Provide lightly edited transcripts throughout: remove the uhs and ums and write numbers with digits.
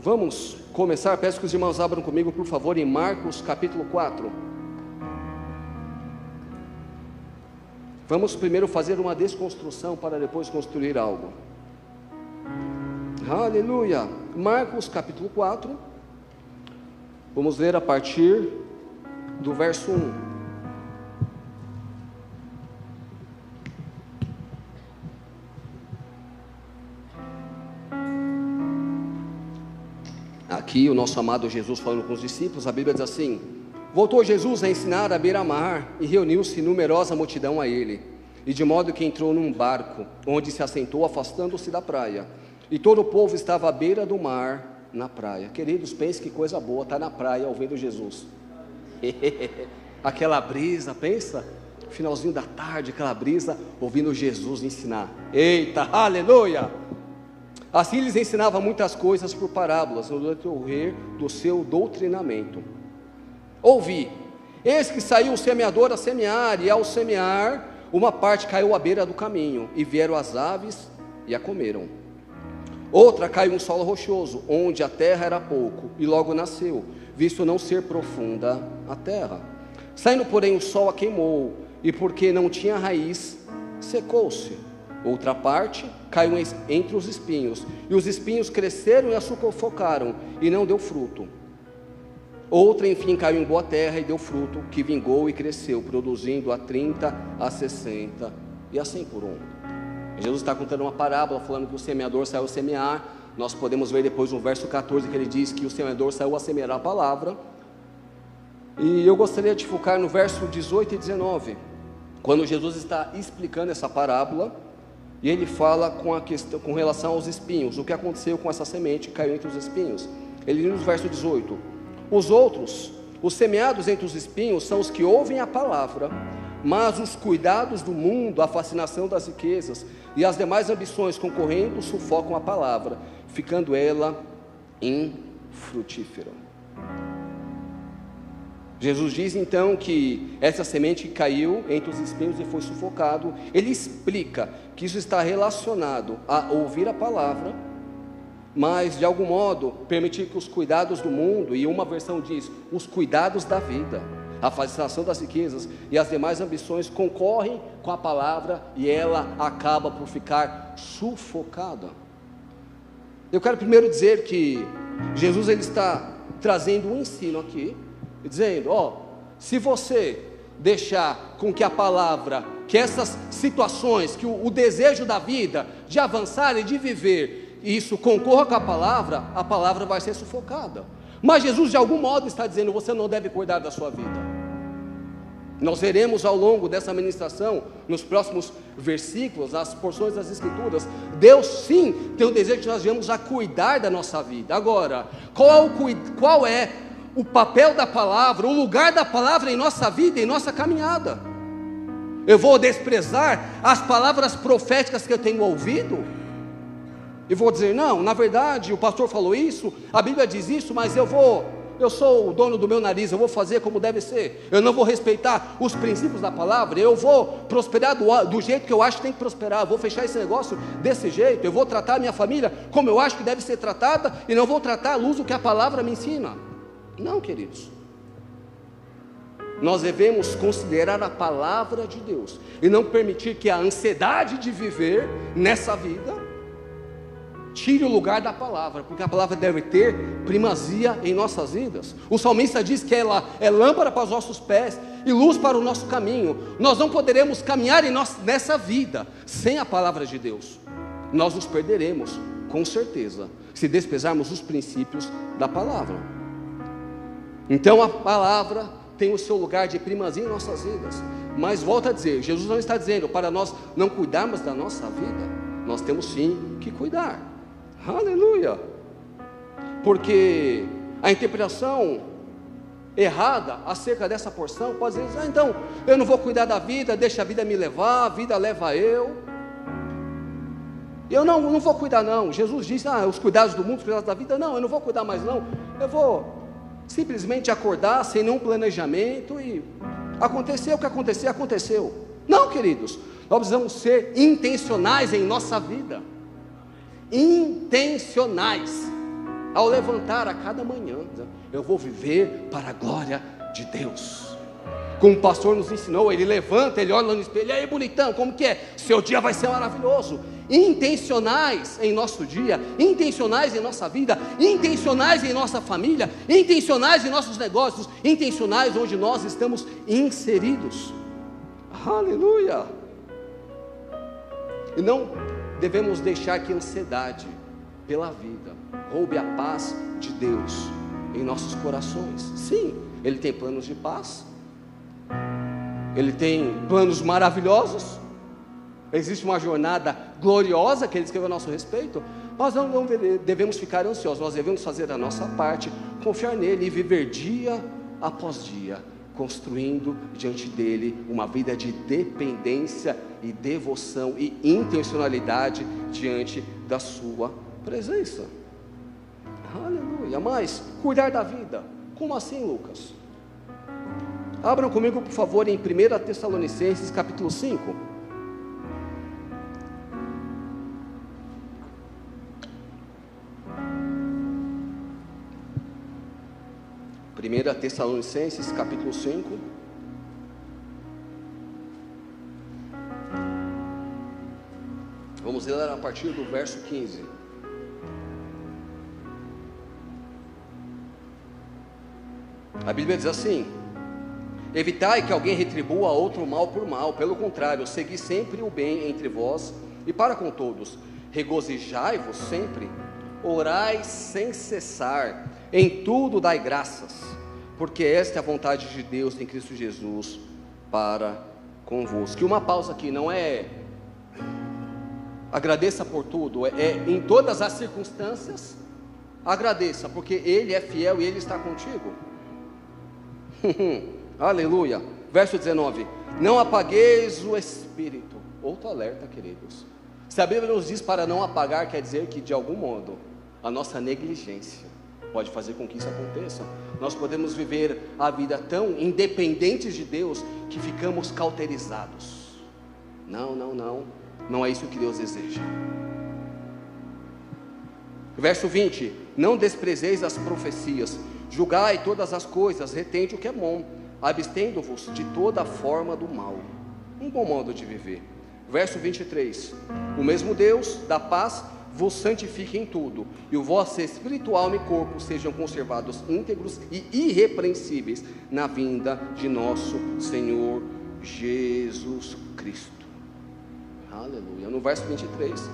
Vamos começar, peço que os irmãos abram comigo, por favor, em Marcos capítulo 4. Vamos primeiro fazer uma desconstrução para depois construir algo. Aleluia! Marcos capítulo 4. Vamos ler a partir do verso 1. Aqui o nosso amado Jesus falando com os discípulos, a Bíblia diz assim: voltou Jesus a ensinar à beira-mar, e reuniu-se numerosa multidão a ele, e de modo que entrou num barco, onde se assentou, afastando-se da praia, e todo o povo estava à beira do mar, na praia. Queridos, pense que coisa boa estar na praia ouvindo Jesus. Aquela brisa, pensa, finalzinho da tarde, aquela brisa, ouvindo Jesus ensinar. Eita, aleluia! Assim lhes ensinava muitas coisas por parábolas, no decorrer do seu doutrinamento. Ouvi, eis que saiu o semeador a semear, e ao semear, uma parte caiu à beira do caminho, e vieram as aves e a comeram. Outra caiu em solo rochoso, onde a terra era pouco, e logo nasceu, visto não ser profunda a terra. Saindo, porém, o sol a queimou, e porque não tinha raiz, secou-se. Outra parte caiu entre os espinhos, e os espinhos cresceram e a sufocaram, e não deu fruto. Outra, enfim, caiu em boa terra e deu fruto, que vingou e cresceu, produzindo a 30, a 60 e a 100 por um. Jesus está contando uma parábola, falando que o semeador saiu a semear. Nós podemos ver depois no verso 14, que ele diz que o semeador saiu a semear a palavra. E eu gostaria de focar no verso 18 e 19, quando Jesus está explicando essa parábola. E ele fala com relação aos espinhos, o que aconteceu com essa semente que caiu entre os espinhos. Ele diz no verso 18: os outros, os semeados entre os espinhos, são os que ouvem a palavra, mas os cuidados do mundo, a fascinação das riquezas e as demais ambições concorrendo sufocam a palavra, ficando ela infrutífera. Jesus diz então que essa semente caiu entre os espinhos e foi sufocado. Ele explica que isso está relacionado a ouvir a palavra, mas de algum modo permitir que os cuidados do mundo, e uma versão diz, os cuidados da vida, a fascinação das riquezas e as demais ambições concorrem com a palavra, e ela acaba por ficar sufocada. Eu quero primeiro dizer que Jesus ele está trazendo um ensino aqui, dizendo, se você deixar com que a palavra, que essas situações, que o desejo da vida, de avançar e de viver, isso concorra com a palavra vai ser sufocada. Mas Jesus de algum modo está dizendo, você não deve cuidar da sua vida. Nós veremos ao longo dessa ministração, nos próximos versículos, as porções das Escrituras, Deus sim tem o desejo que nós venhamos a cuidar da nossa vida. Agora, qual é o papel da palavra, o lugar da palavra em nossa vida, em nossa caminhada? Eu vou desprezar as palavras proféticas que eu tenho ouvido? E vou dizer, não, na verdade o pastor falou isso, a Bíblia diz isso, mas eu sou o dono do meu nariz, eu vou fazer como deve ser, eu não vou respeitar os princípios da palavra, eu vou prosperar do jeito que eu acho que tem que prosperar, eu vou fechar esse negócio desse jeito, eu vou tratar a minha família como eu acho que deve ser tratada, e não vou tratar à luz do que a palavra me ensina. Não, queridos, nós devemos considerar a palavra de Deus, e não permitir que a ansiedade de viver nessa vida tire o lugar da palavra, porque a palavra deve ter primazia em nossas vidas. O salmista diz que ela é lâmpada para os nossos pés e luz para o nosso caminho. Nós não poderemos caminhar nessa vida sem a palavra de Deus. Nós nos perderemos, com certeza, se desprezarmos os princípios da palavra. Então a palavra tem o seu lugar de primazia em nossas vidas. Mas volto a dizer, Jesus não está dizendo para nós não cuidarmos da nossa vida. Nós temos sim que cuidar. Aleluia! Porque a interpretação errada acerca dessa porção pode dizer, então eu não vou cuidar da vida, deixa a vida me levar, a vida leva eu não vou cuidar não. Jesus disse, os cuidados do mundo, os cuidados da vida, não, eu não vou cuidar mais não, eu vou simplesmente acordar sem nenhum planejamento e aconteceu o que acontecer, aconteceu. Não, queridos, nós precisamos ser intencionais em nossa vida, intencionais. ao levantar a cada manhã, eu vou viver para a glória de Deus. Como o pastor nos ensinou, ele levanta, ele olha no espelho, e aí bonitão, como que é? Seu dia vai ser maravilhoso. Intencionais em nosso dia, intencionais em nossa vida, intencionais em nossa família, intencionais em nossos negócios, intencionais onde nós estamos inseridos. Aleluia! E não devemos deixar que a ansiedade pela vida roube a paz de Deus em nossos corações. Sim, Ele tem planos de paz, Ele tem planos maravilhosos, existe uma jornada gloriosa que Ele escreveu a nosso respeito. Nós não devemos ficar ansiosos, nós devemos fazer a nossa parte, confiar nele e viver dia após dia, construindo diante dele uma vida de dependência e devoção e intencionalidade diante da sua presença. Aleluia. Mas cuidar da vida, como assim, Lucas? Abram comigo, por favor, em 1 Tessalonicenses capítulo 5. Primeira Tessalonicenses capítulo 5. Vamos ler a partir do verso 15. A Bíblia diz assim: evitai que alguém retribua a outro mal por mal, pelo contrário, segui sempre o bem entre vós e para com todos. Regozijai-vos sempre, orai sem cessar, em tudo dai graças, porque esta é a vontade de Deus em Cristo Jesus para convosco. E uma pausa aqui, não é agradeça por tudo, é em todas as circunstâncias agradeça, porque Ele é fiel e Ele está contigo. Aleluia. Verso 19: não apagueis o espírito. Outro alerta, queridos. Se a Bíblia nos diz para não apagar, quer dizer que de algum modo a nossa negligência pode fazer com que isso aconteça. Nós podemos viver a vida tão independentes de Deus que ficamos cauterizados. Não é isso que Deus deseja. Verso 20: não desprezeis as profecias, julgai todas as coisas, retende o que é bom, abstendo-vos de toda forma do mal. Um bom modo de viver. Verso 23: o mesmo Deus da paz vos santifique em tudo, e o vosso espírito, alma e corpo sejam conservados íntegros e irrepreensíveis na vinda de nosso Senhor Jesus Cristo. Aleluia. No verso 23,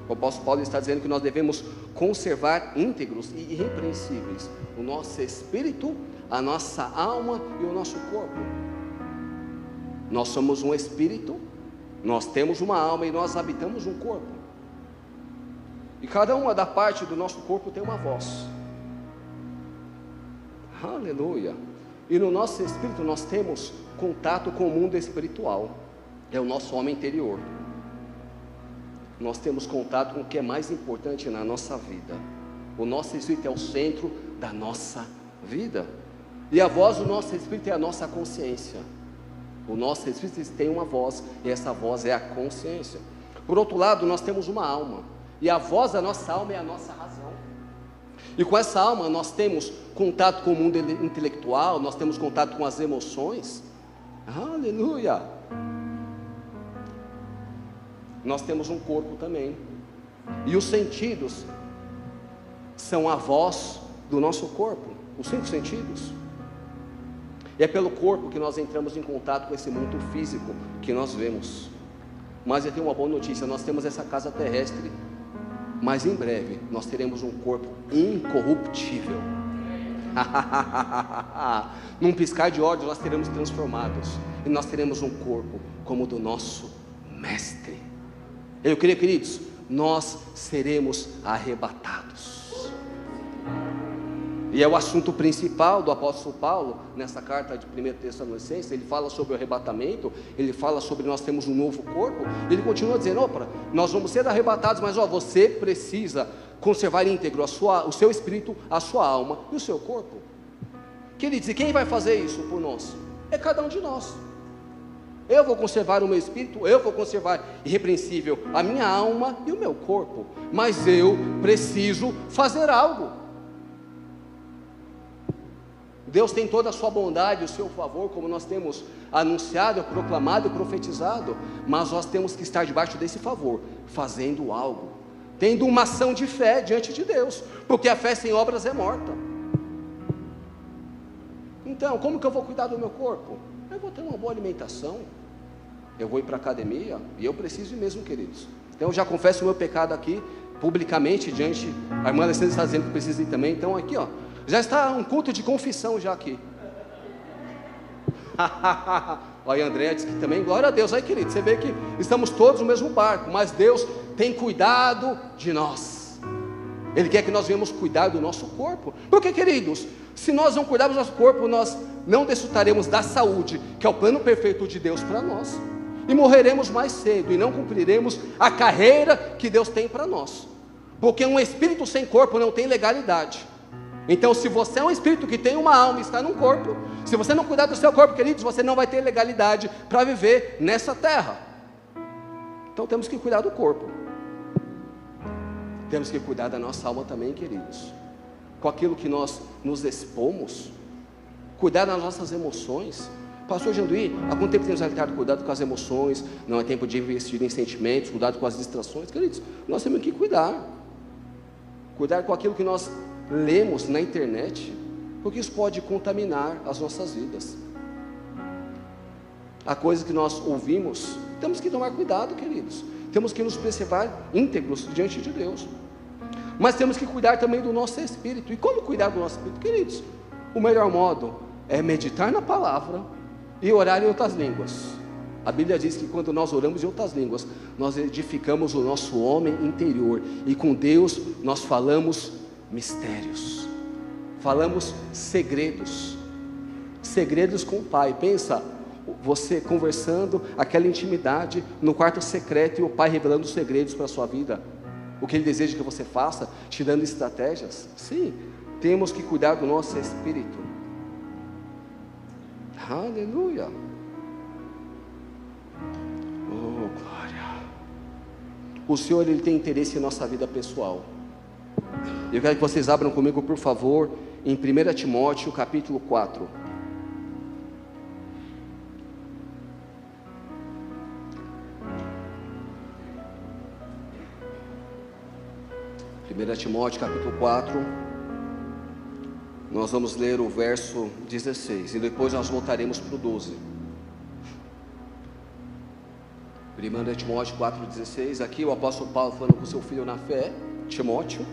o apóstolo Paulo está dizendo que nós devemos conservar íntegros e irrepreensíveis o nosso espírito, a nossa alma e o nosso corpo. Nós somos um espírito, nós temos uma alma e nós habitamos um corpo. E cada uma da parte do nosso corpo tem uma voz. Aleluia. E no nosso espírito nós temos contato com o mundo espiritual. É o nosso homem interior. Nós temos contato com o que é mais importante na nossa vida. O nosso espírito é o centro da nossa vida. E a voz do nosso espírito é a nossa consciência. O nosso espírito tem uma voz, e essa voz é a consciência. Por outro lado, nós temos uma alma. E a voz da nossa alma é a nossa razão. E com essa alma nós temos contato com o mundo intelectual, nós temos contato com as emoções. Aleluia. Nós temos um corpo também. E os sentidos são a voz do nosso corpo, os 5 sentidos. E é pelo corpo que nós entramos em contato com esse mundo físico que nós vemos. Mas eu tenho uma boa notícia: nós temos essa casa terrestre, mas em breve nós teremos um corpo incorruptível. Num piscar de olhos nós seremos transformados, e nós teremos um corpo como o do nosso Mestre. Eu creio, queridos, nós seremos arrebatados. E é o assunto principal do apóstolo Paulo nessa carta de 1 Tessalonicenses. Ele fala sobre o arrebatamento, ele fala sobre nós temos um novo corpo. Ele continua dizendo: opa, nós vamos ser arrebatados, mas você precisa conservar íntegro o seu espírito, a sua alma e o seu corpo. Queridos, e quem vai fazer isso por nós? É cada um de nós. Eu vou conservar o meu espírito, eu vou conservar irrepreensível a minha alma e o meu corpo, mas eu preciso fazer algo. Deus tem toda a sua bondade, o seu favor, como nós temos anunciado, proclamado e profetizado, mas nós temos que estar debaixo desse favor, fazendo algo, tendo uma ação de fé diante de Deus, porque a fé sem obras é morta. Então, como que eu vou cuidar do meu corpo? Eu vou ter uma boa alimentação, eu vou ir para a academia, e eu preciso ir mesmo, queridos. Então eu já confesso o meu pecado aqui, publicamente, diante, a irmã Alessandra está dizendo que precisa ir também, então aqui ó, já está um culto de confissão já aqui. Olha, a Andréa disse que também, glória a Deus. Aí, querido, você vê que estamos todos no mesmo barco, mas Deus tem cuidado de nós. Ele quer que nós venhamos cuidar do nosso corpo, porque, queridos, se nós não cuidarmos do nosso corpo, nós não desfrutaremos da saúde, que é o plano perfeito de Deus para nós, e morreremos mais cedo, e não cumpriremos a carreira que Deus tem para nós, porque um espírito sem corpo não tem legalidade. Então, se você é um espírito que tem uma alma e está num corpo, se você não cuidar do seu corpo, queridos, você não vai ter legalidade para viver nessa terra. Então temos que cuidar do corpo, temos que cuidar da nossa alma também, queridos, com aquilo que nós nos expomos, cuidar das nossas emoções. Pastor Janduí, há quanto tempo temos tentado cuidado com as emoções? Não é tempo de investir em sentimentos, cuidado com as distrações, queridos. Nós temos que cuidar com aquilo que nós lemos na internet, porque isso pode contaminar as nossas vidas. Há coisas que nós ouvimos, temos que tomar cuidado, queridos. Temos que nos preservar íntegros diante de Deus, mas temos que cuidar também do nosso espírito. E como cuidar do nosso espírito, queridos? O melhor modo é meditar na palavra e orar em outras línguas. A Bíblia diz que quando nós oramos em outras línguas, nós edificamos o nosso homem interior, e com Deus nós falamos mistérios, falamos segredos com o Pai. Pensa, você conversando, aquela intimidade no quarto secreto, e o Pai revelando os segredos para a sua vida, o que Ele deseja que você faça, te dando estratégias. Sim, temos que cuidar do nosso espírito. Aleluia. Oh, glória. O Senhor, Ele tem interesse em nossa vida pessoal. Eu quero que vocês abram comigo, por favor, em 1 Timóteo capítulo 4. Timóteo capítulo 4, nós vamos ler o verso 16, e depois nós voltaremos para o 12. 1 Timóteo 4,16, aqui o apóstolo Paulo falando com seu filho na fé, Timóteo.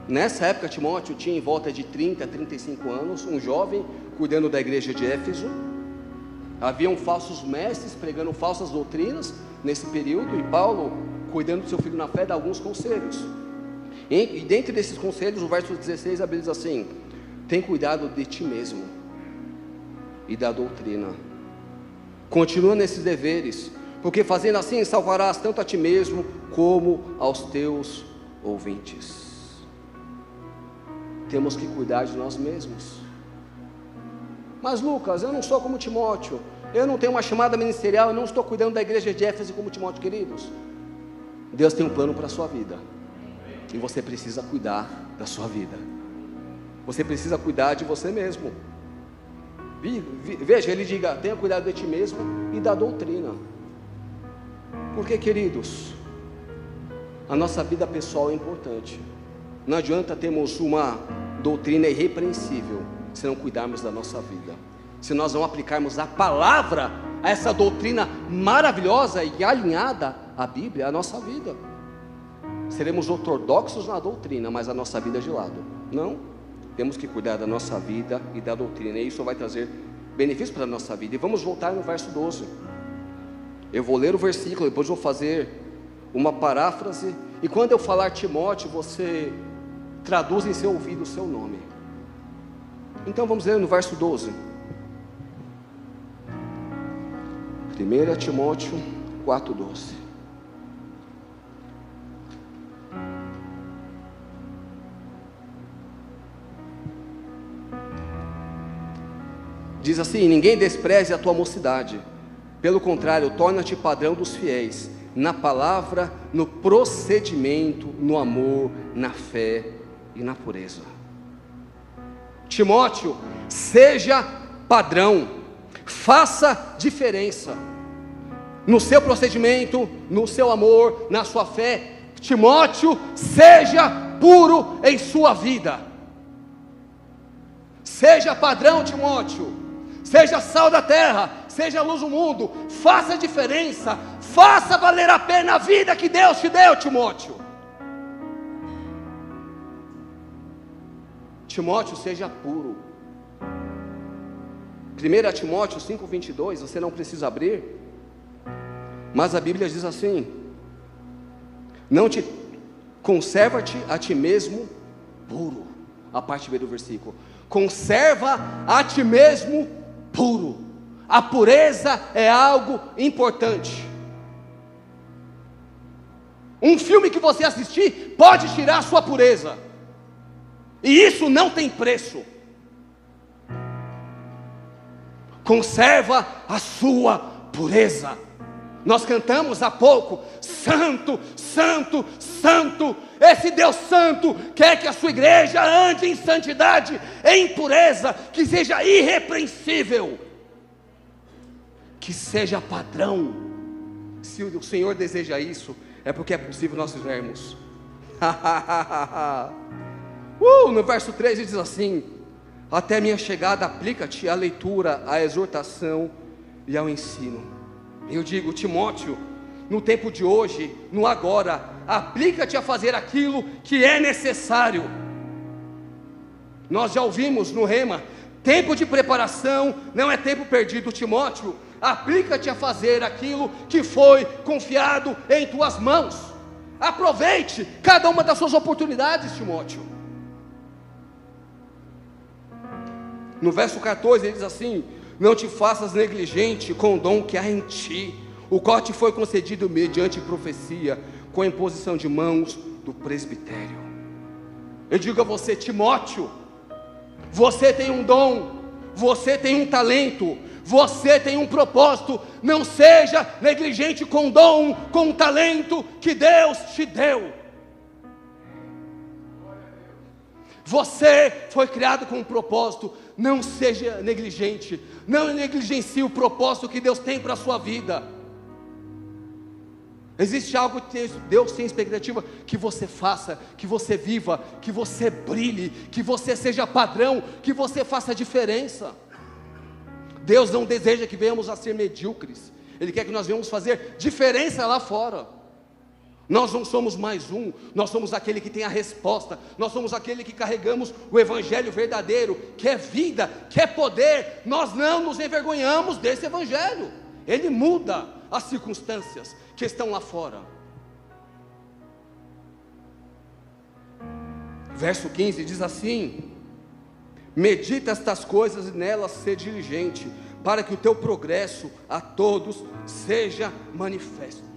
Nessa época Timóteo tinha em volta de 30 a 35 anos, um jovem cuidando da igreja de Éfeso. Haviam falsos mestres pregando falsas doutrinas nesse período, e Paulo, cuidando do seu filho na fé, dá alguns conselhos. E dentre desses conselhos, o verso 16, a Bíblia diz assim: tem cuidado de ti mesmo e da doutrina, continua nesses deveres, porque fazendo assim salvarás tanto a ti mesmo como aos teus ouvintes. Temos que cuidar de nós mesmos. Mas Lucas, eu não sou como Timóteo, eu não tenho uma chamada ministerial, eu não estou cuidando da igreja de Éfeso como Timóteo. Queridos, Deus tem um plano para a sua vida, e você precisa cuidar da sua vida. Você precisa cuidar de você mesmo. Veja, ele diga: tenha cuidado de ti mesmo e da doutrina. Porque, queridos, a nossa vida pessoal é importante. Não adianta termos uma doutrina irrepreensível se não cuidarmos da nossa vida, se nós não aplicarmos a palavra a essa doutrina maravilhosa e alinhada à Bíblia, à nossa vida. Seremos ortodoxos na doutrina, mas a nossa vida é de lado. Não, temos que cuidar da nossa vida e da doutrina, e isso vai trazer benefícios para a nossa vida. E vamos voltar no verso 12. Eu vou ler o versículo, depois vou fazer uma paráfrase, e quando eu falar Timóteo, você traduz em seu ouvido o seu nome. Então vamos ler no verso 12. 1 Timóteo 4,12. Diz assim: ninguém despreze a tua mocidade, pelo contrário, torna-te padrão dos fiéis, na palavra, no procedimento, no amor, na fé e na pureza. Timóteo, seja padrão, faça diferença no seu procedimento, no seu amor, na sua fé. Timóteo, seja puro em sua vida. Seja padrão, Timóteo. Seja sal da terra, seja luz do mundo. Faça diferença, faça valer a pena a vida que Deus te deu, Timóteo. Timóteo, seja puro. 1 Timóteo 5:22, você não precisa abrir, mas a Bíblia diz assim: não te conserva-te a ti mesmo puro. A parte B do versículo: conserva a ti mesmo puro. A pureza é algo importante. Um filme que você assistir pode tirar a sua pureza, e isso não tem preço. Conserva a sua pureza. Nós cantamos há pouco: santo, santo, santo. Esse Deus santo quer que a sua igreja ande em santidade, em pureza, que seja irrepreensível, que seja padrão. Se o Senhor deseja isso, é porque é possível nós fizermos. No verso 13 diz assim: até minha chegada aplica-te à leitura, à exortação e ao ensino. Eu digo, Timóteo, no tempo de hoje, no agora, aplica-te a fazer aquilo que é necessário. Nós já ouvimos no Rema: tempo de preparação não é tempo perdido. Timóteo, aplica-te a fazer aquilo que foi confiado em tuas mãos. Aproveite cada uma das suas oportunidades, Timóteo. No verso 14 ele diz assim: não te faças negligente com o dom que há em ti, o qual te foi concedido mediante profecia, com a imposição de mãos do presbitério. Eu digo a você, Timóteo, você tem um dom, você tem um talento, você tem um propósito. Não seja negligente com o dom, com o talento que Deus te deu. Você foi criado com um propósito. Não seja negligente, não negligencie o propósito que Deus tem para a sua vida. Existe algo que Deus tem expectativa que você faça, que você viva, que você brilhe, que você seja padrão, que você faça diferença. Deus não deseja que venhamos a ser medíocres, Ele quer que nós venhamos fazer diferença lá fora. Nós não somos mais um, nós somos aquele que tem a resposta, nós somos aquele que carregamos o Evangelho verdadeiro, que é vida, que é poder. Nós não nos envergonhamos desse Evangelho, ele muda as circunstâncias que estão lá fora. Verso 15 diz assim: medita estas coisas e nelas ser diligente, para que o teu progresso a todos seja manifesto.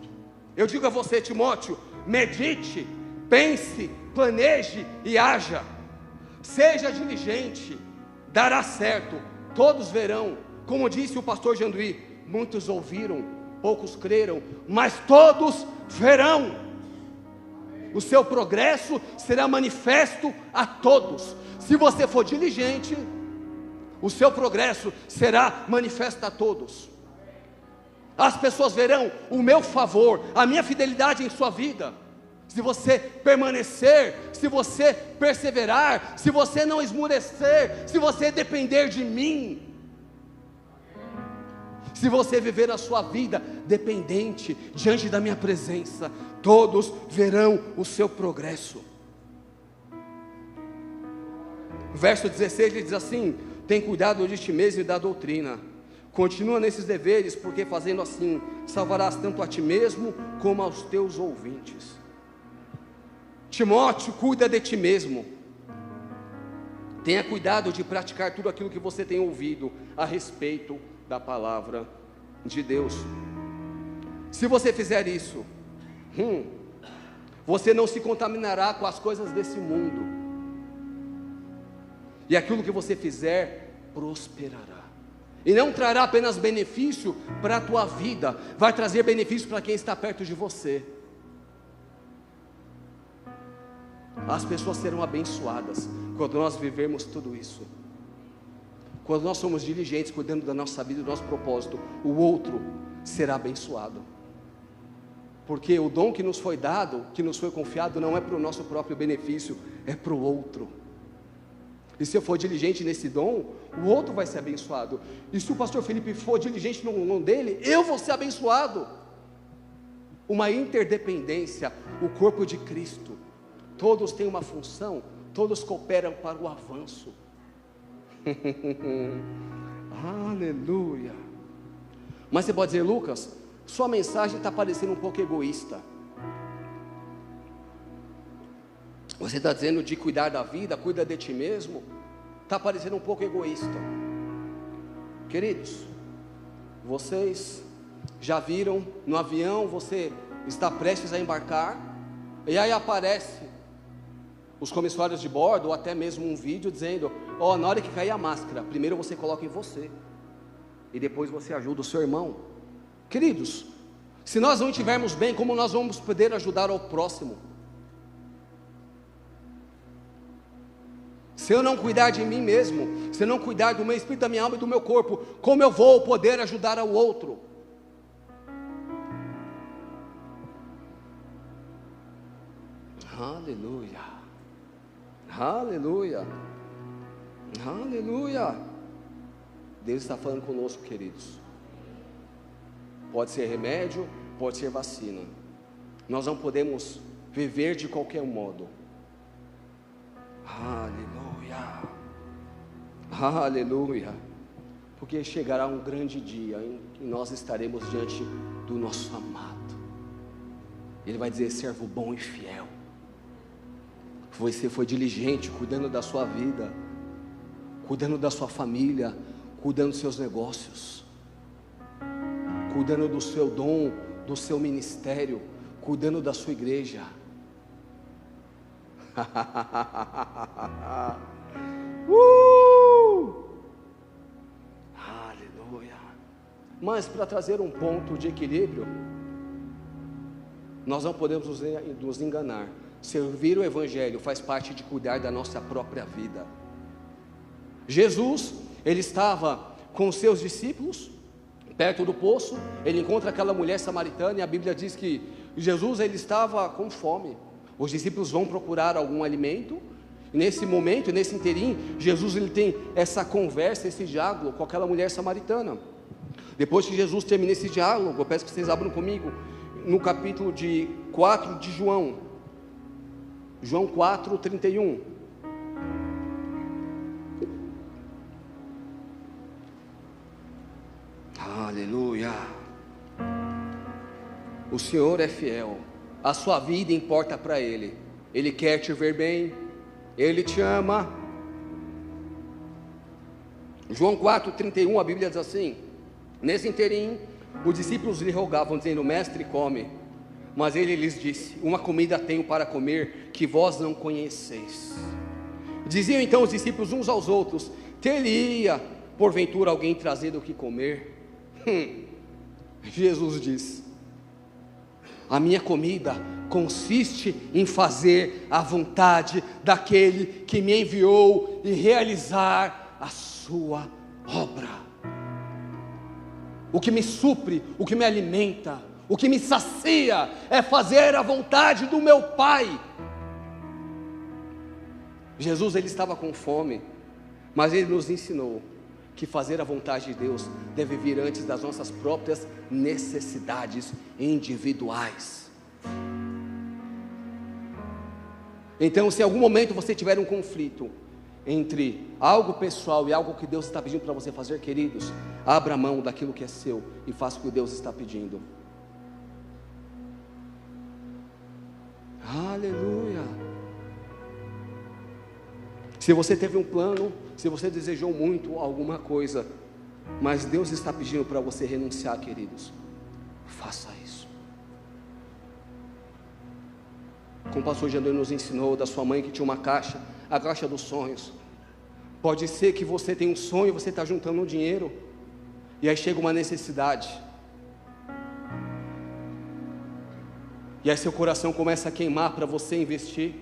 Eu digo a você, Timóteo, medite, pense, planeje e haja. Seja diligente, dará certo, todos verão. Como disse o pastor Janduí, muitos ouviram, poucos creram, mas todos verão. O seu progresso será manifesto a todos. Se você for diligente, o seu progresso será manifesto a todos. As pessoas verão o meu favor, a minha fidelidade em sua vida. Se você permanecer, se você perseverar, se você não esmurecer, se você depender de mim, se você viver a sua vida dependente diante da minha presença, todos verão o seu progresso. Verso 16 ele diz assim: tem cuidado de ti mesmo e da doutrina. Continua nesses deveres, porque fazendo assim, salvarás tanto a ti mesmo, como aos teus ouvintes. Timóteo, cuida de ti mesmo. Tenha cuidado de praticar tudo aquilo que você tem ouvido a respeito da palavra de Deus. Se você fizer isso, você não se contaminará com as coisas desse mundo, e aquilo que você fizer prosperará. E não trará apenas benefício para a tua vida, vai trazer benefício para quem está perto de você. As pessoas serão abençoadas quando nós vivermos tudo isso. quando nós somos diligentes, cuidando da nossa vida, do nosso propósito, o outro será abençoado. Porque o dom que nos foi dado, que nos foi confiado, não é para o nosso próprio benefício, é para o outro. E se eu for diligente nesse dom, o outro vai ser abençoado. E se o pastor Felipe for diligente no dom dele, eu vou ser abençoado. Uma interdependência, o corpo de Cristo. Todos têm uma função, todos cooperam para o avanço. Aleluia. Mas você pode dizer, Lucas, sua mensagem está parecendo um pouco egoísta. Você está dizendo de cuidar da vida, cuida de ti mesmo. Está parecendo um pouco egoísta. Queridos, vocês já viram no avião, você está prestes a embarcar, e aí aparece os comissários de bordo, ou até mesmo um vídeo dizendo, na hora que cair a máscara, primeiro você coloca em você, e depois você ajuda o seu irmão. Queridos, se nós não estivermos bem, como nós vamos poder ajudar ao próximo? Se eu não cuidar de mim mesmo, se eu não cuidar do meu espírito, da minha alma e do meu corpo, como eu vou poder ajudar ao outro? Aleluia, aleluia, aleluia. Deus está falando conosco, queridos. Pode ser remédio, pode ser vacina. Nós não podemos viver de qualquer modo. Aleluia, aleluia. Porque chegará um grande dia em que nós estaremos diante do nosso amado. Ele vai dizer, servo bom e fiel. Você foi diligente, cuidando da sua vida, cuidando da sua família, cuidando dos seus negócios, cuidando do seu dom, do seu ministério, cuidando da sua igreja. Aleluia. Mas para trazer um ponto de equilíbrio, nós não podemos nos enganar. Servir o Evangelho faz parte de cuidar da nossa própria vida. Jesus, ele estava com os seus discípulos, perto do poço, ele encontra aquela mulher samaritana, e a Bíblia diz que Jesus, ele estava com fome. Os discípulos vão procurar algum alimento, e nesse momento, nesse interim, Jesus, ele tem essa conversa, esse diálogo com aquela mulher samaritana. Depois que Jesus termina esse diálogo, eu peço que vocês abram comigo, no capítulo 4 de João 4, 31. Aleluia. O Senhor é fiel, a sua vida importa para Ele, Ele quer te ver bem, Ele te ama. João 4, 31, a Bíblia diz assim: nesse interim, os discípulos lhe rogavam, dizendo, mestre, come. Mas ele lhes disse, uma comida tenho para comer, que vós não conheceis. Diziam então os discípulos uns aos outros, ter-lhe-ia porventura alguém trazido o que comer? Jesus diz, a minha comida consiste em fazer a vontade daquele que me enviou e realizar a sua obra. O que me supre, o que me alimenta, o que me sacia é fazer a vontade do meu Pai. Jesus, ele estava com fome, mas ele nos ensinou que fazer a vontade de Deus deve vir antes das nossas próprias necessidades individuais. Então, se em algum momento você tiver um conflito entre algo pessoal e algo que Deus está pedindo para você fazer, queridos, abra mão daquilo que é seu e faça o que Deus está pedindo. Aleluia. Se você teve um plano, se você desejou muito alguma coisa, mas Deus está pedindo para você renunciar, queridos, faça isso. Como o pastor Jandor nos ensinou da sua mãe que tinha uma caixa, a caixa dos sonhos. Pode ser que você tenha um sonho, você está juntando um dinheiro, e aí chega uma necessidade, e aí seu coração começa a queimar para você investir,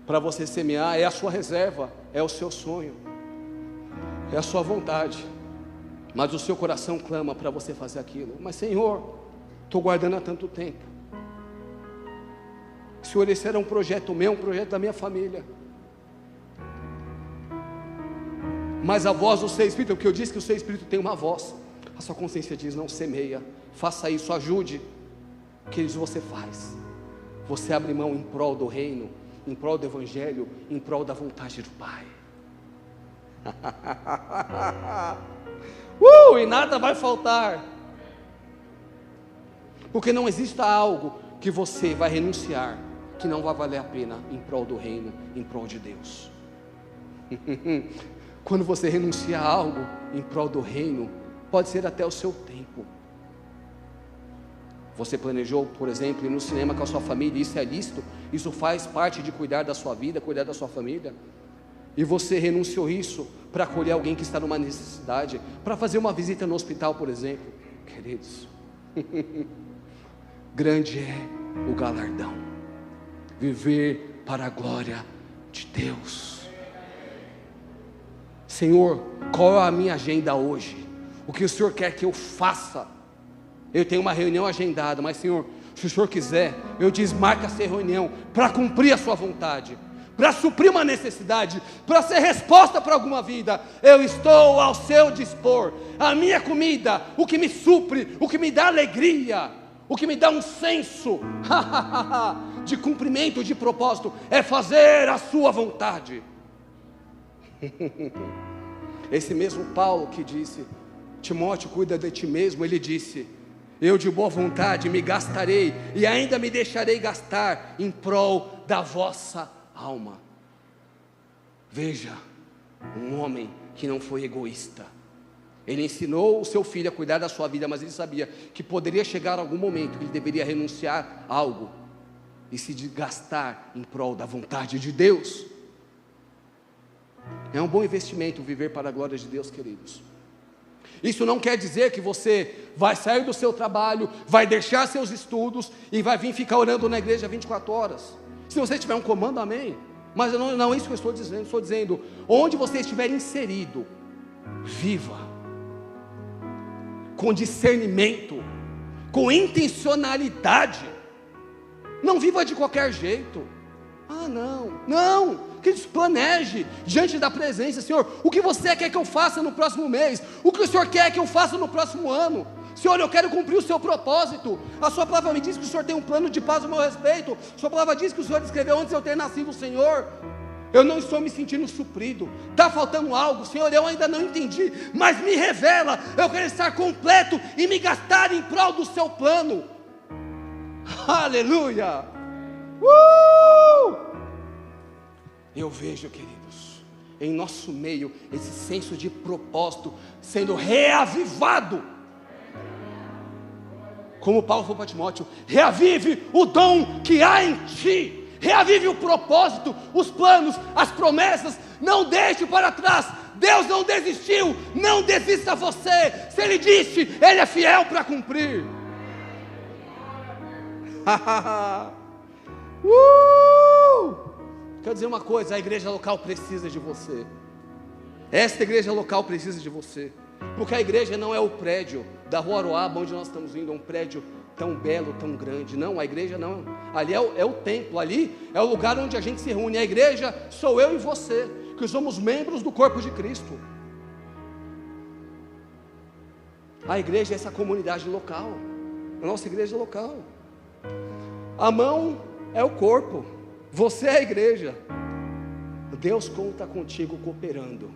para você semear, é a sua reserva, é o seu sonho. é a sua vontade, mas o seu coração clama para você fazer aquilo. Mas Senhor, estou guardando há tanto tempo. Senhor, esse era um projeto meu, um projeto da minha família. Mas a voz do seu Espírito, porque eu disse que o seu Espírito tem uma voz, a sua consciência diz: não semeia, faça isso, ajude. Queridos, você faz, você abre mão em prol do reino, em prol do Evangelho, em prol da vontade do Pai. E nada vai faltar, porque não existe algo que você vai renunciar que não vai valer a pena em prol do reino, em prol de Deus. Quando você renuncia a algo em prol do reino, pode ser até o seu tempo. Você planejou, por exemplo, ir no cinema com a sua família, isso é lícito, isso faz parte de cuidar da sua vida, cuidar da sua família, e você renunciou isso para acolher alguém que está numa necessidade, para fazer uma visita no hospital, por exemplo. Queridos, grande é o galardão, viver para a glória de Deus. Senhor, qual é a minha agenda hoje? O que o Senhor quer que eu faça? Eu tenho uma reunião agendada, mas Senhor, se o Senhor quiser, eu desmarco essa reunião para cumprir a sua vontade, para suprir uma necessidade, para ser resposta para alguma vida. Eu estou ao seu dispor. A minha comida, o que me supre, o que me dá alegria, o que me dá um senso de cumprimento, de propósito, é fazer a sua vontade. Esse mesmo Paulo que disse: Timóteo, cuida de ti mesmo, ele disse: eu de boa vontade me gastarei e ainda me deixarei gastar em prol da vossa alma. Veja, um homem que não foi egoísta. Ele ensinou o seu filho a cuidar da sua vida, mas ele sabia que poderia chegar algum momento que ele deveria renunciar a algo e se gastar em prol da vontade de Deus. É um bom investimento viver para a glória de Deus, queridos. Isso não quer dizer que você vai sair do seu trabalho, vai deixar seus estudos e vai vir ficar orando na igreja 24 horas. Se você tiver um comando, amém. Mas não é isso que eu estou dizendo. Estou dizendo, onde você estiver inserido, viva com discernimento, com intencionalidade. Não viva de qualquer jeito. Não, que planeje diante da presença. Senhor, o que você quer que eu faça no próximo mês? O que o Senhor quer que eu faça no próximo ano? Senhor, eu quero cumprir o seu propósito. A sua palavra me diz que o Senhor tem um plano de paz ao meu respeito. A sua palavra diz que o Senhor escreveu antes de eu ter nascido, Senhor. Eu não estou me sentindo suprido, está faltando algo, Senhor, eu ainda não entendi, mas me revela. Eu quero estar completo e me gastar em prol do seu plano. Aleluia. Eu vejo, queridos, em nosso meio esse senso de propósito sendo reavivado. Como Paulo falou para Timóteo: reavive o dom que há em ti, reavive o propósito, os planos, as promessas. Não deixe para trás. Deus não desistiu, não desista você. Se Ele disse, Ele é fiel para cumprir. Quero dizer uma coisa: a igreja local precisa de você. Esta igreja local precisa de você, porque a igreja não é o prédio da Rua Aroaba, onde nós estamos indo, é um prédio tão belo, tão grande. Não, a igreja não, ali é o templo, ali é o lugar onde a gente se reúne. A igreja sou eu e você, que somos membros do corpo de Cristo. A igreja é essa comunidade local, a nossa igreja local. A mão é o corpo, você é a igreja. Deus conta contigo cooperando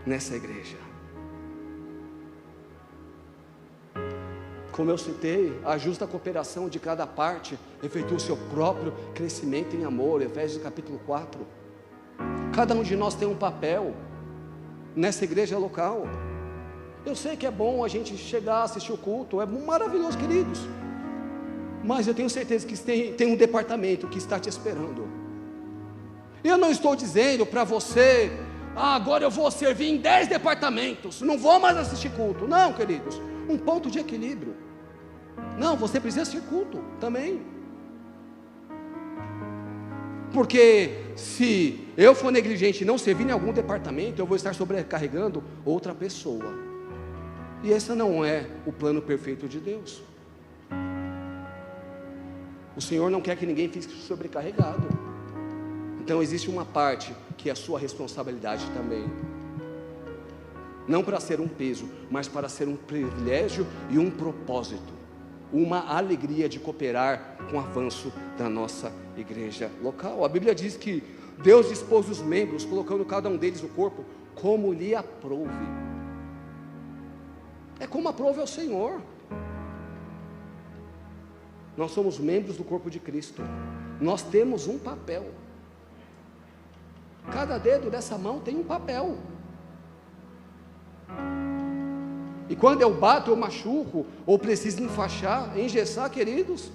nessa igreja. Como eu citei, a justa cooperação de cada parte efetua o seu próprio crescimento em amor. Efésios capítulo 4. Cada um de nós tem um papel nessa igreja local. Eu sei que é bom a gente chegar, assistir o culto, é maravilhoso, queridos, mas eu tenho certeza que tem um departamento que está te esperando. Eu não estou dizendo para você: agora eu vou servir em 10 departamentos, não vou mais assistir culto. Não, queridos, um ponto de equilíbrio. Não, você precisa assistir culto também. Porque se eu for negligente e não servir em algum departamento, eu vou estar sobrecarregando outra pessoa. E esse não é o plano perfeito de Deus. O Senhor não quer que ninguém fique sobrecarregado. Então existe uma parte que é a sua responsabilidade também. Não para ser um peso, mas para ser um privilégio e um propósito. Uma alegria de cooperar com o avanço da nossa igreja local. A Bíblia diz que Deus dispôs os membros, colocando cada um deles no corpo, como lhe aprouve. É como aprouve ao Senhor. Nós somos membros do corpo de Cristo. Nós temos um papel. Cada dedo dessa mão tem um papel. E quando eu bato, eu machuco, ou preciso enfaixar, engessar, queridos,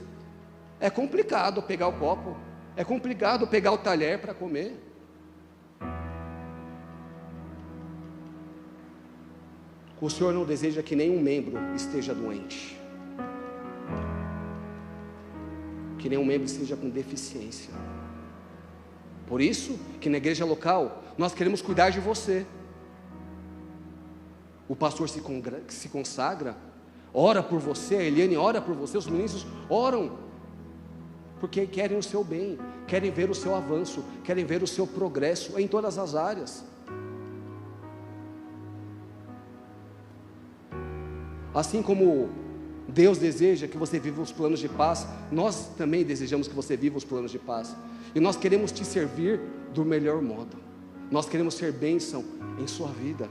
é complicado pegar o copo, é complicado pegar o talher para comer. O Senhor não deseja que nenhum membro esteja doente, que nenhum membro esteja com deficiência. Por isso que na igreja local, nós queremos cuidar de você. O pastor se consagra, ora por você, a Eliane ora por você, os ministros oram, porque querem o seu bem, querem ver o seu avanço, querem ver o seu progresso em todas as áreas. Assim como Deus deseja que você viva os planos de paz, nós também desejamos que você viva os planos de paz, e nós queremos te servir do melhor modo, nós queremos ser bênção em sua vida.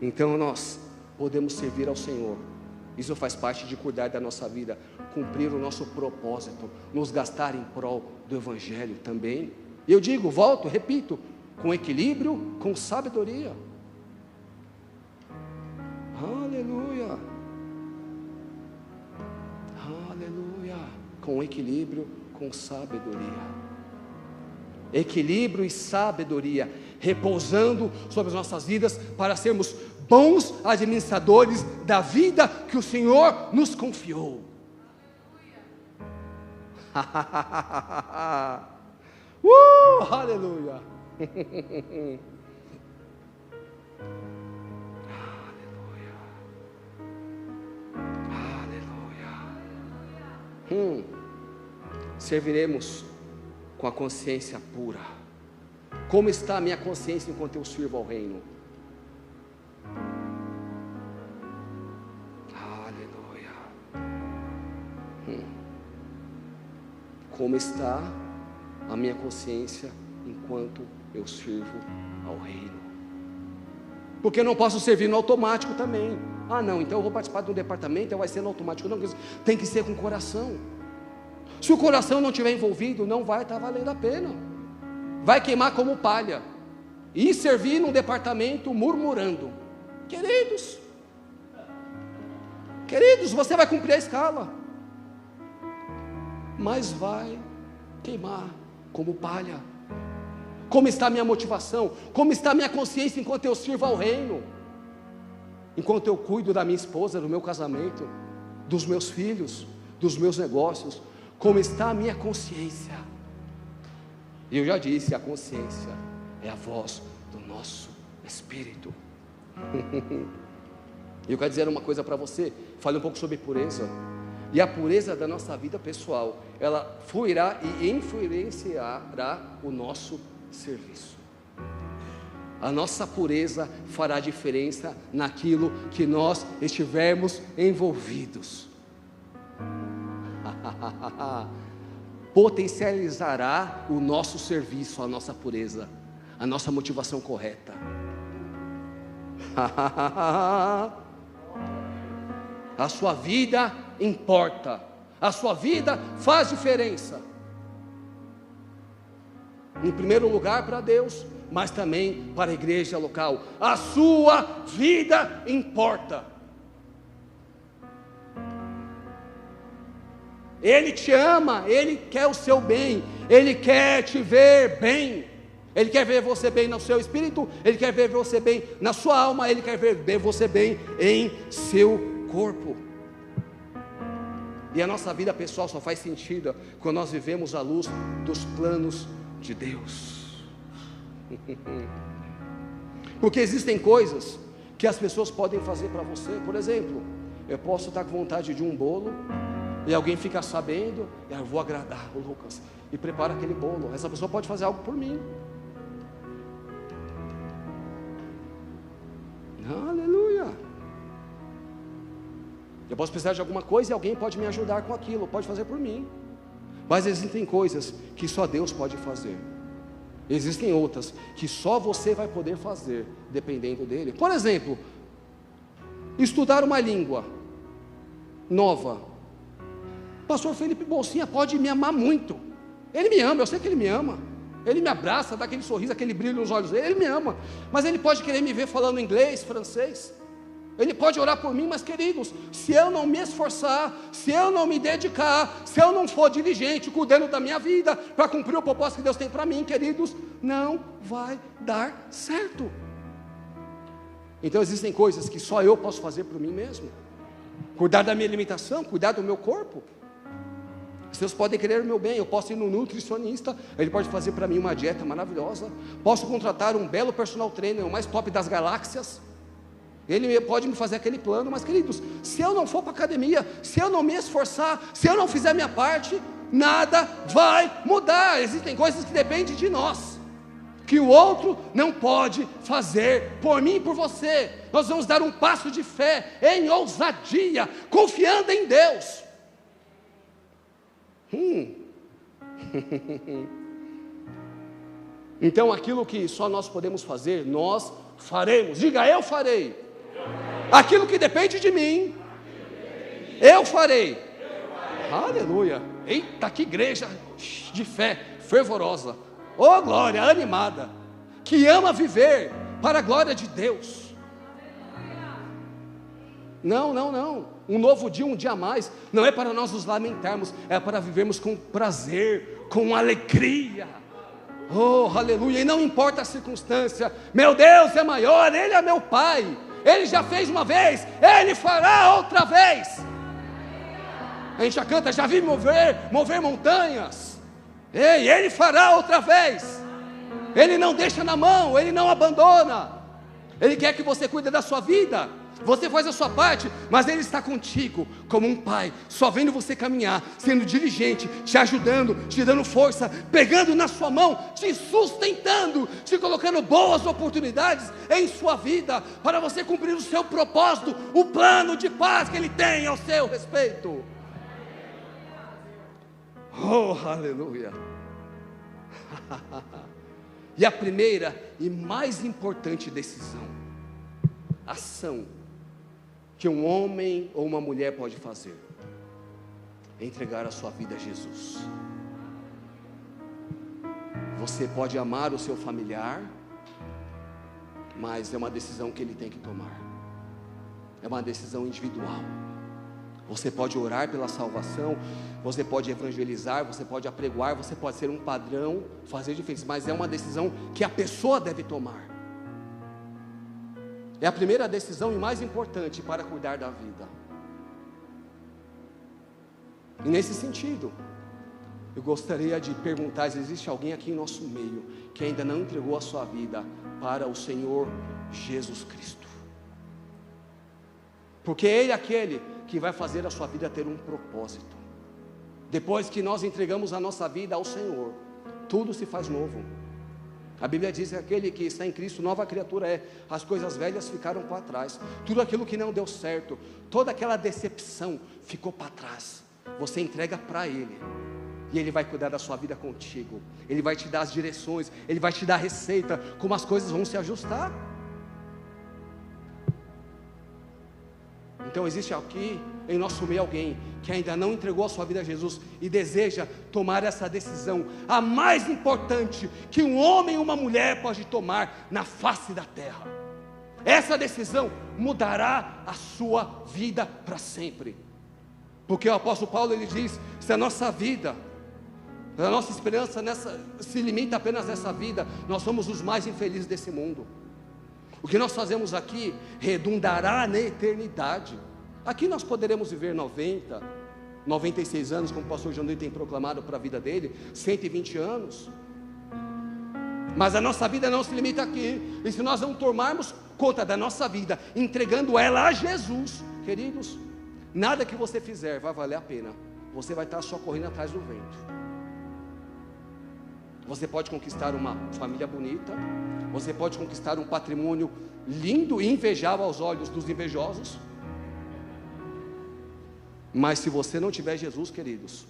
Então nós podemos servir ao Senhor. Isso faz parte de cuidar da nossa vida, cumprir o nosso propósito, nos gastar em prol do Evangelho também. E eu digo, volto, repito, com equilíbrio, com sabedoria. Aleluia. Aleluia. Com equilíbrio, com sabedoria. Equilíbrio e sabedoria, repousando sobre as nossas vidas, para sermos bons administradores da vida que o Senhor nos confiou. Aleluia. Aleluia. Serviremos com a consciência pura. Como está a minha consciência enquanto eu sirvo ao reino? Aleluia. Como está a minha consciência enquanto eu sirvo ao reino? Porque eu não posso servir no automático também. Ah não, então eu vou participar de um departamento, então vai ser no automático. Não, tem que ser com coração. Se o coração não estiver envolvido, não vai estar valendo a pena. Vai queimar como palha. E servir num departamento murmurando. Queridos, você vai cumprir a escala, mas vai queimar como palha. Como está a minha motivação? Como está a minha consciência enquanto eu sirvo ao reino? Enquanto eu cuido da minha esposa, do meu casamento, dos meus filhos, dos meus negócios? Como está a minha consciência? E eu já disse, a consciência é a voz do nosso espírito. E eu quero dizer uma coisa para você. Falei um pouco sobre pureza. E a pureza da nossa vida pessoal, ela fluirá e influenciará o nosso serviço. A nossa pureza fará diferença naquilo que nós estivermos envolvidos. Potencializará o nosso serviço, a nossa pureza, a nossa motivação correta. A sua vida importa, a sua vida faz diferença, em primeiro lugar para Deus, mas também para a igreja local. A sua vida importa. Ele te ama, Ele quer o seu bem, Ele quer te ver bem, Ele quer ver você bem no seu espírito, Ele quer ver você bem na sua alma, Ele quer ver você bem em seu corpo. E a nossa vida pessoal só faz sentido quando nós vivemos à luz dos planos de Deus. Porque existem coisas que as pessoas podem fazer para você. Por exemplo, eu posso estar com vontade de um bolo, e alguém fica sabendo, e eu vou agradar o Lucas, e prepara aquele bolo. Essa pessoa pode fazer algo por mim. Aleluia. Eu posso precisar de alguma coisa e alguém pode me ajudar com aquilo, pode fazer por mim. Mas existem coisas que só Deus pode fazer. Existem outras que só você vai poder fazer, dependendo dele. Por exemplo, estudar uma língua nova. Pastor Felipe Bolsinha pode me amar muito. Ele me ama, eu sei que ele me ama. Ele me abraça, dá aquele sorriso, aquele brilho nos olhos dele, ele me ama. Mas ele pode querer me ver falando inglês, francês. Ele pode orar por mim, mas queridos, se eu não me esforçar, se eu não me dedicar, se eu não for diligente, cuidando da minha vida, para cumprir o propósito que Deus tem para mim, queridos, não vai dar certo. Então existem coisas que só eu posso fazer por mim mesmo. Cuidar da minha alimentação, cuidar do meu corpo. Vocês podem querer o meu bem, eu posso ir no nutricionista, ele pode fazer para mim uma dieta maravilhosa. Posso contratar um belo personal trainer, o mais top das galáxias. Ele pode me fazer aquele plano, mas queridos, se eu não for para a academia, se eu não me esforçar, se eu não fizer a minha parte, nada vai mudar. Existem coisas que dependem de nós, que o outro não pode fazer por mim e por você. Nós vamos dar um passo de fé, em ousadia, confiando em Deus. Então aquilo que só nós podemos fazer, nós faremos. Diga, eu farei. Aquilo que depende de mim, eu farei. Aleluia. Eita, que igreja de fé fervorosa. Oh glória, animada, que ama viver para a glória de Deus. Não. Um novo dia, um dia a mais, não é para nós nos lamentarmos, é para vivermos com prazer, com alegria. Oh, aleluia. E não importa a circunstância, meu Deus é maior, Ele é meu Pai. Ele já fez uma vez, Ele fará outra vez. A gente já canta, já vi mover montanhas. Ei, Ele fará outra vez. Ele não deixa na mão, Ele não abandona. Ele quer que você cuide da sua vida. Você faz a sua parte, mas Ele está contigo como um pai, só vendo você caminhar, sendo diligente, te ajudando, te dando força, pegando na sua mão, te sustentando, te colocando boas oportunidades em sua vida, para você cumprir o seu propósito, o plano de paz que Ele tem ao seu respeito. Oh, aleluia. E a primeira e mais importante decisão, ação, que um homem ou uma mulher pode fazer, é entregar a sua vida a Jesus. Você pode amar o seu familiar, mas é uma decisão que ele tem que tomar, é uma decisão individual. Você pode orar pela salvação, você pode evangelizar, você pode apregoar, você pode ser um padrão, fazer diferença, mas é uma decisão que a pessoa deve tomar. É a primeira decisão e mais importante para cuidar da vida. E nesse sentido, eu gostaria de perguntar se existe alguém aqui em nosso meio que ainda não entregou a sua vida para o Senhor Jesus Cristo. Porque Ele é aquele que vai fazer a sua vida ter um propósito. Depois que nós entregamos a nossa vida ao Senhor, tudo se faz novo. A Bíblia diz que aquele que está em Cristo, nova criatura é. As coisas velhas ficaram para trás. Tudo aquilo que não deu certo, toda aquela decepção ficou para trás. Você entrega para Ele, e Ele vai cuidar da sua vida contigo. Ele vai te dar as direções, Ele vai te dar a receita, como as coisas vão se ajustar. Então existe aqui em nosso meio alguém que ainda não entregou a sua vida a Jesus e deseja tomar essa decisão, a mais importante que um homem e uma mulher pode tomar na face da terra. Essa decisão mudará a sua vida para sempre. Porque o apóstolo Paulo, ele diz, se a nossa vida, a nossa esperança se limita apenas nessa vida, nós somos os mais infelizes desse mundo. O que nós fazemos aqui redundará na eternidade. Aqui nós poderemos viver 90, 96 anos, como o pastor João tem proclamado para a vida dele, 120 anos. Mas a nossa vida não se limita aqui. E se nós não tomarmos conta da nossa vida, entregando ela a Jesus, queridos, nada que você fizer vai valer a pena. Você vai estar só correndo atrás do vento. Você pode conquistar uma família bonita, você pode conquistar um patrimônio lindo e invejável aos olhos dos invejosos, mas se você não tiver Jesus, queridos,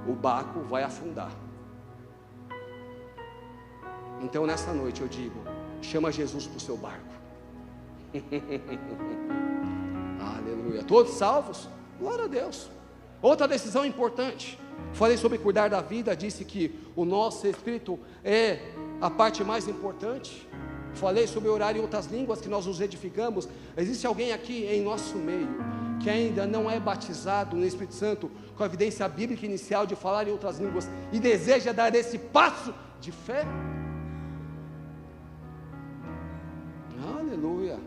o barco vai afundar. Então nessa noite eu digo, chama Jesus para o seu barco. Aleluia. Todos salvos? Glória a Deus. Outra decisão importante, falei sobre cuidar da vida, disse que o nosso espírito é a parte mais importante. Falei sobre orar em outras línguas, que nós nos edificamos. Existe alguém aqui em nosso meio que ainda não é batizado no Espírito Santo, com a evidência bíblica inicial de falar em outras línguas, e deseja dar esse passo de fé? Aleluia.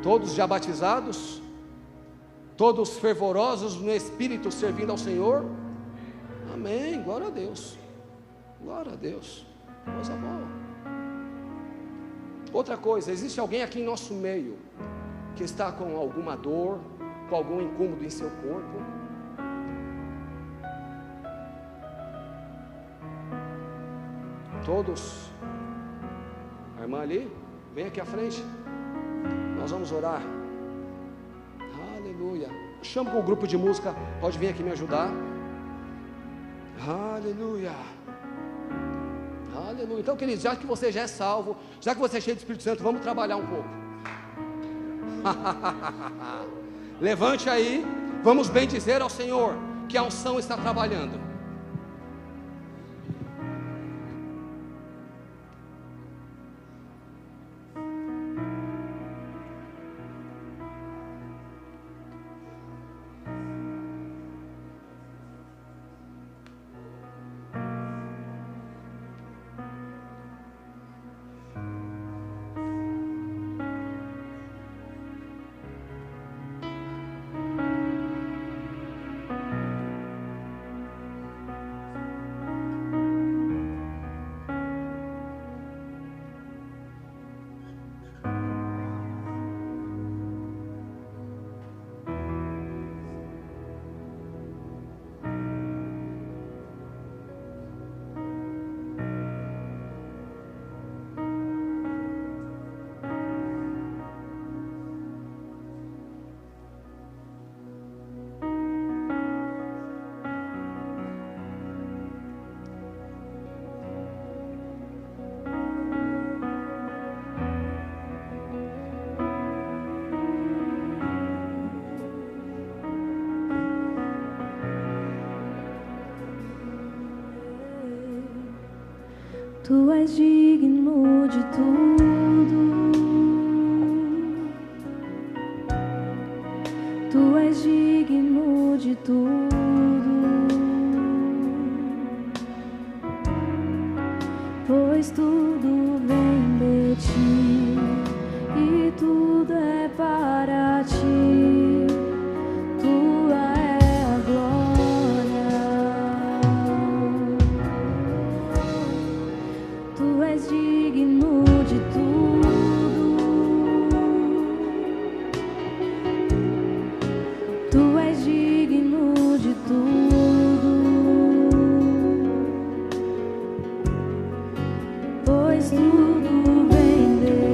Todos já batizados? Todos fervorosos no Espírito, servindo ao Senhor? Amém, glória a Deus. Glória a Deus, coisa boa. Outra coisa, existe alguém aqui em nosso meio que está com alguma dor, com algum incômodo em seu corpo? Todos? A irmã ali, vem aqui à frente, nós vamos orar. Aleluia. Chama o grupo de música, pode vir aqui me ajudar. Aleluia. Aleluia. Então, queridos, já que você já é salvo, já que você é cheio do Espírito Santo, vamos trabalhar um pouco. Levante aí, vamos bem dizer ao Senhor que a unção está trabalhando. Tu és digno de tudo, Tu és digno de tudo, pois tudo vem de Ti e tudo é para Ti, Tua é a glória. Tu és digno de tudo, Tu és digno de tudo, pois tudo vem de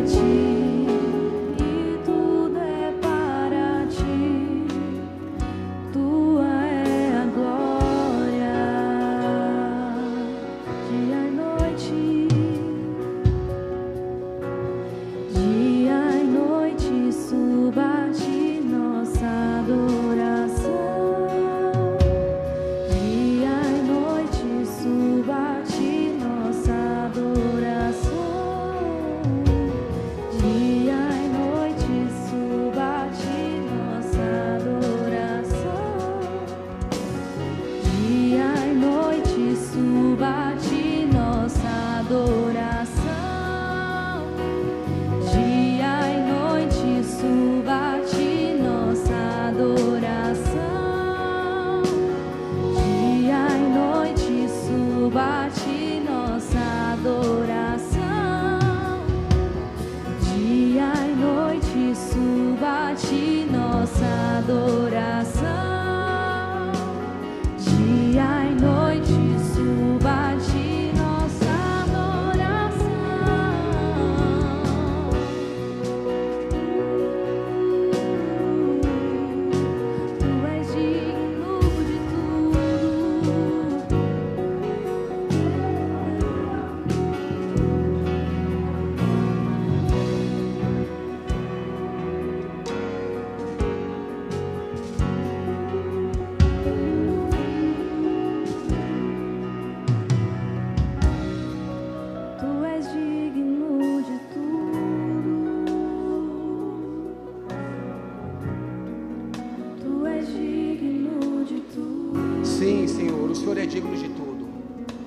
Sim, Senhor, o Senhor é digno de tudo.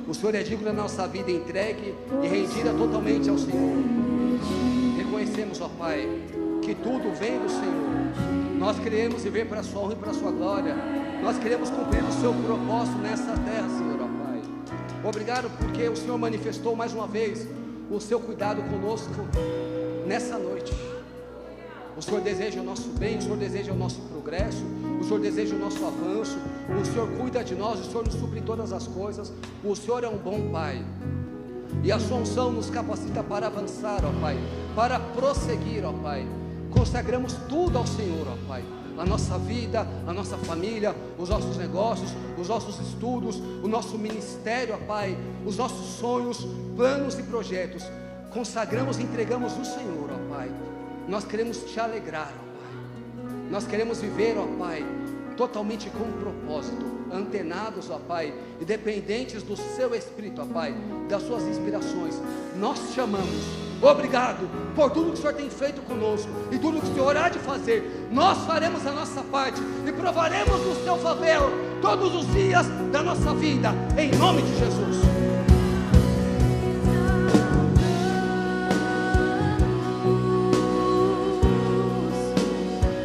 O Senhor é digno da nossa vida entregue e rendida totalmente ao Senhor. Reconhecemos, ó Pai, que tudo vem do Senhor. Nós queremos viver para a sua honra e para a sua glória. Nós queremos cumprir o seu propósito nessa terra, Senhor, ó Pai. Obrigado porque o Senhor manifestou mais uma vez o seu cuidado conosco nessa noite. O Senhor deseja o nosso bem, o Senhor deseja o nosso progresso, o Senhor deseja o nosso avanço, o Senhor cuida de nós, o Senhor nos supre em todas as coisas. O Senhor é um bom Pai, e a sua unção nos capacita para avançar, ó Pai, para prosseguir, ó Pai. Consagramos tudo ao Senhor, ó Pai, a nossa vida, a nossa família, os nossos negócios, os nossos estudos, o nosso ministério, ó Pai, os nossos sonhos, planos e projetos. Consagramos e entregamos no Senhor, ó Pai. Nós queremos te alegrar, ó Pai. Nós queremos viver, ó Pai, totalmente com propósito, antenados, ó Pai, e dependentes do seu Espírito, ó Pai, das suas inspirações. Nós te amamos. Obrigado por tudo que o Senhor tem feito conosco e tudo que o Senhor há de fazer. Nós faremos a nossa parte e provaremos do seu favor todos os dias da nossa vida, em nome de Jesus.